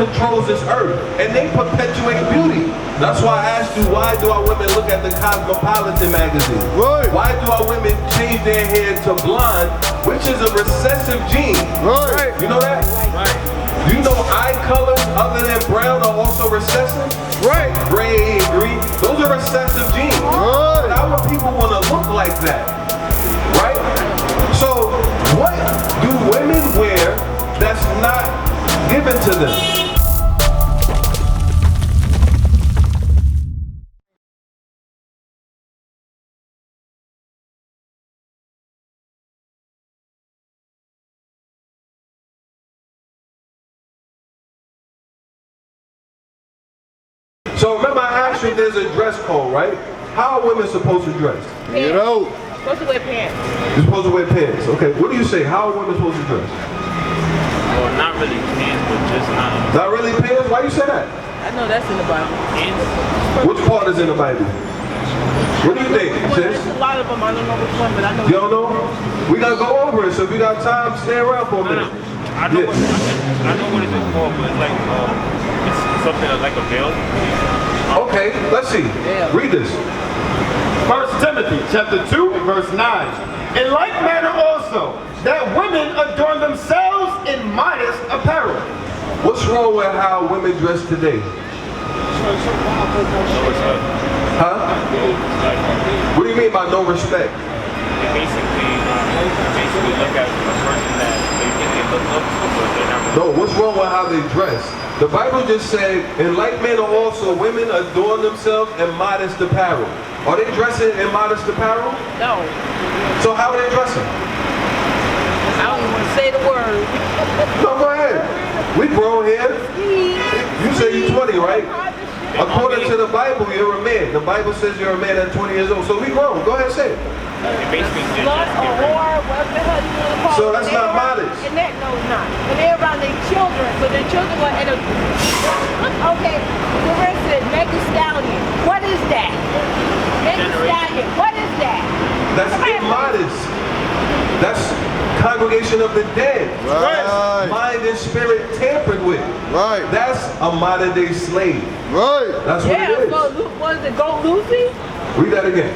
controls this earth, and they perpetuate beauty. That's why I asked you, why do our women look at the Cosmopolitan magazine? Right. Why do our women change their hair to blonde, which is a recessive gene? Right. You know that? Right. Do you know eye colors other than brown are also recessive? Right. Gray and green, those are recessive genes. Right. But our people want to look like that, right? So what do women wear that's not given to them? So remember I asked you if there's a dress code, right? How are women supposed to dress? You know. Supposed to wear pants. You're supposed to wear pants. Okay, what do you say? How are women supposed to dress? Well, not really pants, but just Not really pants? Why you say that? I know that's in the Bible. pants. Which part is in the Bible? What do you think, Well, sis? there's a lot of them. I don't know which one, but I know. You don't know? We gotta go over it, so if you got time, stay around for a minute. I know what it's called, but it's like it's something like a veil. Okay, let's see. Yeah. Read this. 1 Timothy chapter 2, verse 9. In like manner also, that women adorn themselves in modest apparel. What's wrong with how women dress today? Huh? What do you mean by no respect? They basically look at a person that they think they look up to, but they're not. No, what's wrong with how they dress? The Bible just said, in like manner also, women adorn themselves in modest apparel. Are they dressing in modest apparel? No. So how are they dressing? I don't even want to say the word. No, go ahead. We grown here. You say you're 20, right? According to the Bible, you're a man. The Bible says you're a man at 20 years old. So we grown. Go ahead and say it. They basically just Slut or whore, whatever the hell you want to call it. So that's not modest. And that, no, it's not. But they're around their children, so their children were at a... Okay, for instance, Megan Stallion. What is that? Megan Stallion, what is that? That's immodest. That's congregation of the dead. Right. Mind and spirit tampered with. Right. That's a modern day slave. Right. That's what Yeah, it is. so was it Go Lucy? Read that again.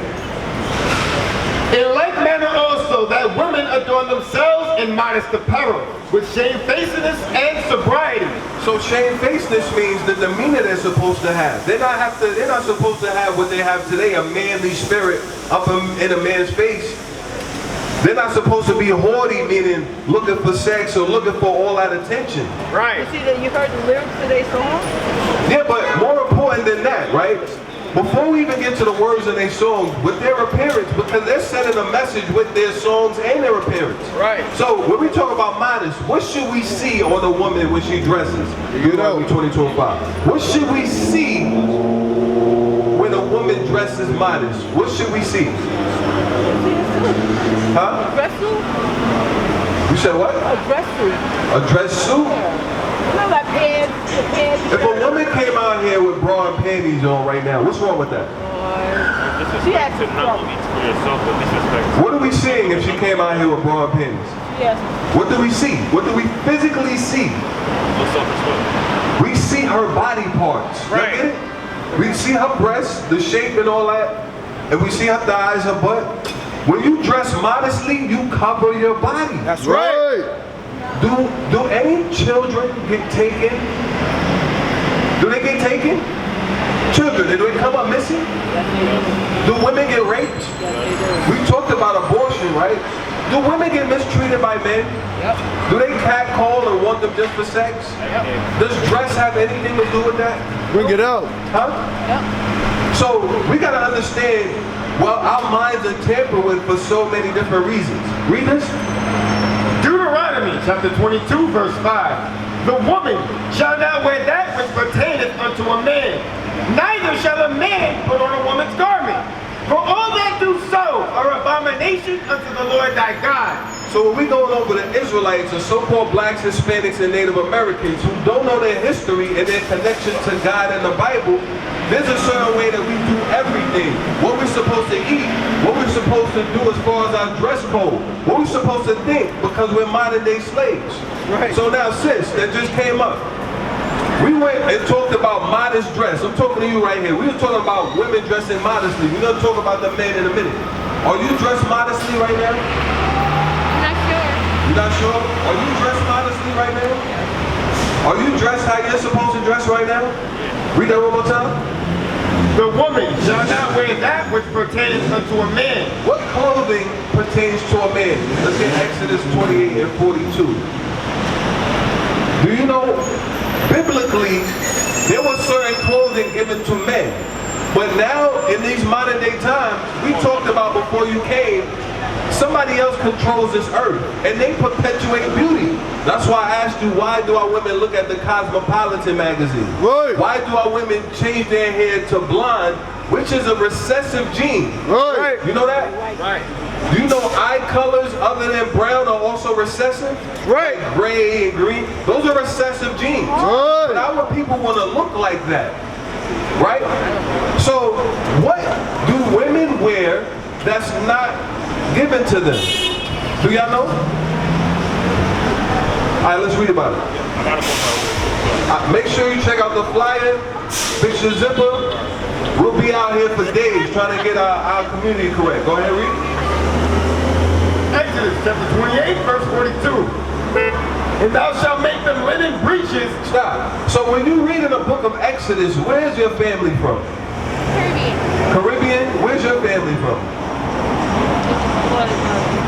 In like manner also, that women adorn themselves in modest apparel, with shamefacedness and sobriety. So shamefacedness means the demeanor they're supposed to have. They're not supposed to have what they have today, a manly spirit up in a man's face. They're not supposed to be haughty, meaning looking for sex or looking for all that attention. Right. You see that you heard the lyrics to their song? Yeah, but more important than that, right? Before we even get to the words in their songs, with their appearance, because they're sending a message with their songs and their appearance. Right. So when we talk about modest, what should we see on a woman when she dresses? You know. 2025. What should we see when a woman dresses modest? What should we see? Huh? Dress suit? You said what? A dress suit. A dress suit? You know that pants, the pants. If a woman came out here with bra and panties on right now, what's wrong with that? She has to not only for yourself, but disrespect. What are we seeing if she came out here with bra and panties? Yes. What do we see? What do we physically see? No self-respect. We see her body parts. Right. You get it? We see her breasts, the shape and all that, and we see her thighs, her butt. When you dress modestly, you cover your body. That's right. Do any children get taken? Do they get taken? Children, do they come up missing? Do women get raped? We talked about abortion, right? Do women get mistreated by men? Yep. Do they catcall and want them just for sex? Yep. Does dress have anything to do with that? Bring it out. Huh? Yep. So we gotta understand, well, our minds are tampered with for so many different reasons. Read this. Deuteronmony chapter 22, verse 5. The woman shall not wear that which pertaineth unto a man, neither shall a man put on a woman's garment. For all that do so are abomination unto the Lord thy God. So when we going over the Israelites, or so-called blacks, Hispanics, and Native Americans who don't know their history and their connection to God and the Bible, there's a certain way that we do everything. What we're supposed to eat, what we're supposed to do as far as our dress code, what we're supposed to think, because we're modern day slaves. Right. So now sis, that just came up. We went and talked about modest dress. I'm talking to you right here. We were talking about women dressing modestly. We're going to talk about the men in a minute. Are you dressed modestly right now? I'm not sure. You're not sure? Are you dressed modestly right now? Are you dressed how you're supposed to dress right now? Read that one more time. The woman shall not wear that which pertains unto a man. What clothing pertains to a man? Let's get Exodus 28 and 42. Do you know, biblically, there was certain clothing given to men. But now, in these modern day times, we talked about before you came, somebody else controls this earth, and they perpetuate beauty. That's why I asked you, why do our women look at the Cosmopolitan magazine? Right. Why do our women change their hair to blonde, which is a recessive gene? Right. You know that? Right. Do you know eye colors other than brown are also recessive? Right. Like gray and green. Those are recessive genes. Right. But our people want to look like that. Right? So, what do women wear that's not given to them? Do y'all know? Alright, let's read about it. Make sure you check out the flyer, fix your zipper. We'll be out here for days trying to get our community correct. Go ahead, read. Exodus chapter 28, verse 42. And thou shalt make them linen breeches. Stop. So when you read in the book of Exodus, where's your family from? Caribbean. Caribbean? Where's your family from?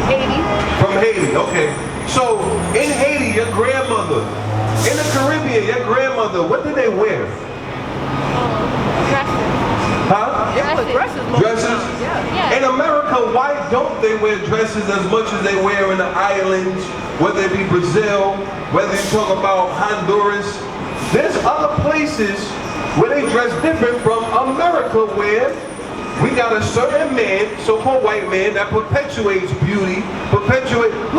Haiti. From Haiti, okay. So in Haiti, your grandmother, in the Caribbean, your grandmother, what did they wear? Dresses. Huh? Dresses? Yeah. In America, why don't they wear dresses as much as they wear in the islands, whether it be Brazil, whether you talk about Honduras? There's other places where they dress different from America, where we got a certain man, so-called white man, that perpetuates beauty, look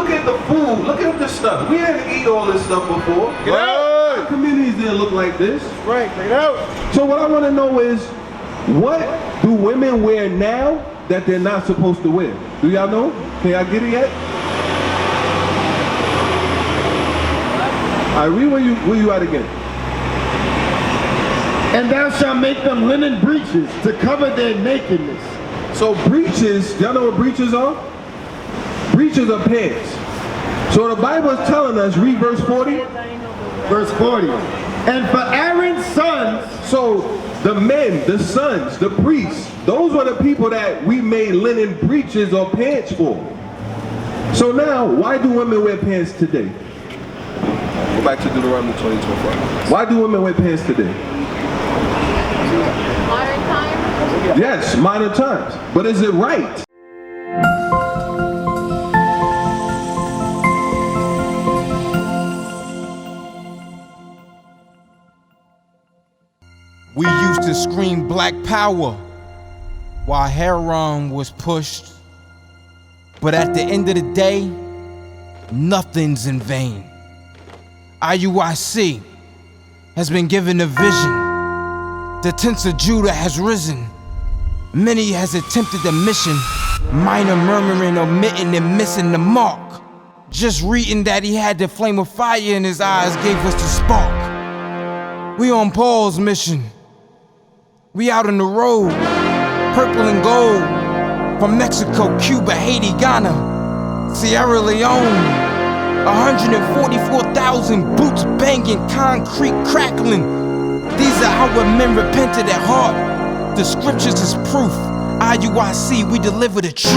at the food, look at this stuff. We didn't eat all this stuff before. Our communities didn't look like this. Right, bring it out. So what I want to know is, what do women wear now that they're not supposed to wear? Do y'all know? Can y'all get it yet? I read where you at again. And thou shalt make them linen breeches to cover their nakedness. So breeches, y'all know what breeches are? Breeches are pants. So the Bible is telling us, read verse 40. Verse 40. And for Aaron's sons, so the men, the sons, the priests, those were the people that we made linen breeches or pants for. So now, why do women wear pants today? Go back to Deuteronmony 20:25. Why do women wear pants today? Modern times? Yes, modern times. But is it right? We used to scream black power while heroin was pushed. But at the end of the day, nothing's in vain. IUIC has been given a vision. The tents of Judah has risen. Many has attempted the mission, minor murmuring, omitting, and missing the mark. Just reading that he had the flame of fire in his eyes gave us the spark. We on Paul's mission. We out on the road, purple and gold, from Mexico, Cuba, Haiti, Ghana, Sierra Leone. 144,000 boots banging, concrete crackling. These are our men repented at heart. The scriptures is proof. IUIC, we deliver the truth.